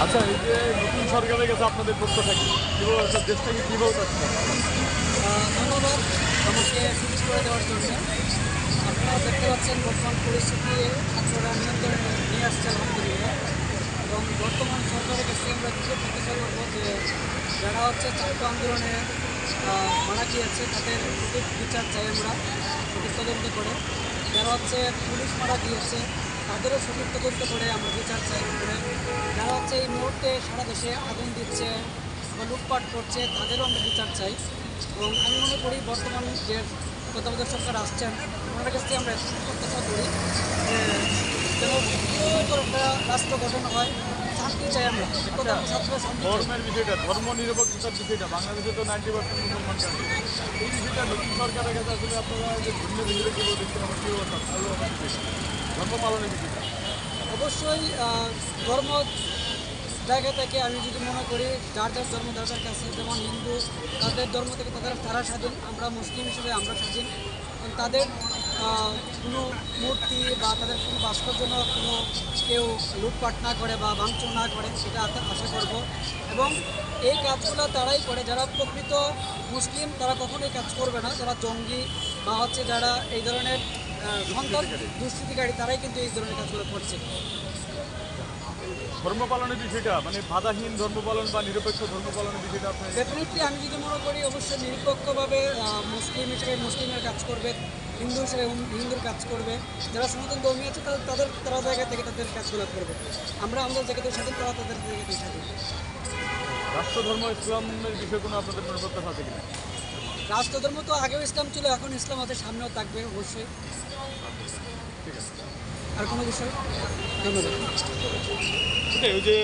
আচ্ছা, এই যে নতুন সরকারের কাছে আপনাদের প্রত্যাশা কি? কীভাবে দেশটাকে কীভাবে চাচ্ছেন? ধন্যবাদ আমাকে সুযোগ করে দেওয়ার জন্য। আপনারা দেখতে পাচ্ছেন বর্তমান পরিস্থিতি ছাত্ররা নিয়ন্ত্রণে নিয়ে আসছে আলহামদুলিল্লাহ। এবং বর্তমান সরকারের কাছে আমরা কিছু প্রত্যাশা করবো যে যারা হচ্ছে ছাত্র আন্দোলনে মারা গিয়েছে তাদের সঠিক বিচার চাই আমরা, সঠিক তদন্ত করে। যারা হচ্ছে পুলিশ মারা গিয়েছে তাদেরও সঠিক তদন্ত করে আমরা বিচার চাই করে। যারা হচ্ছে এই মুহূর্তে সারা দেশে আগুন দিচ্ছে বা লুটপাট করছে তাদেরও আমরা বিচার চাই। এবং আমি মনে করি বর্তমান যে তত্ত্বাবধায়ক সরকার আসছেন ওনার কাছ থেকে আমরা প্রত্যাশা করি যে যেন সুন্দর একটা রাষ্ট্র গঠন হয়, শান্তি চাই আমরা। ছাত্র শান্তি চাই। ধর্মের বিষয়টা, ধর্ম নিরপেক্ষতার বিষয়টা, বাংলাদেশে তো 90% মুসলমান কান্ট্রি। এই বিষয়টা নতুন সরকারের কাছে আসলে আপনারা যে ধর্মীয় বিষয়টা কীভাবে দেখছেন, আমার কীভাবে ধর্ম পালনের বিষয়টা? অবশ্যই ধর্ম জায়গা থেকে আমি যদি মনে করি যার যার ধর্ম যার যার কাছে, যেমন হিন্দু তাদের ধর্ম থেকে তারা স্বাধীন, আমরা মুসলিম হিসেবে আমরা স্বাধীন। এবং তাদের কোনো মূর্তি বা তাদের কোনো ভাস্কর্য কোনো কেউ লুটপাট না করে বা ভাঙচুর না করে সেটা আশা করব। এবং এই কাজগুলো তারাই করে যারা প্রকৃত মুসলিম, তারা কখনোই কাজ করবে না। যারা জঙ্গি বা হচ্ছে যারা এই ধরনের সন্তান দুষ্কৃতিকারী তারাই কিন্তু এই ধরনের কাজগুলো করছে। ধর্ম পালনের বিষয়টা মানে বাধাহীন ধর্ম পালন বা নিরপেক্ষ ধর্ম পালনের বিষয়টা আপনার ডেফিনেটলি আমি যদি মনে করি অবশ্যই নিরপেক্ষভাবে মুসলিম হিসেবে মুসলিমের কাজ করবে, হিন্দু হিসেবে হিন্দুর কাজ করবে। যারা সনাতন ধর্মী আছে তারা জায়গা থেকে তাদের কাজগুলো করবে। আমরা আমাদের জায়গাতে স্বাধীন, তারা তাদের জায়গাতে স্বাধীন। রাষ্ট্রধর্ম ইসলামের বিষয়ে কোনো আপনাদের মনে প্রত্যাশা আছে কিনা? রাষ্ট্রধর্ম তো আগেও ইসলাম ছিল, এখন ইসলাম আছে, সামনেও থাকবে অবশ্যই। ঠিক আছে। আর কোনো বিষয়? ধন্যবাদ। ওই যে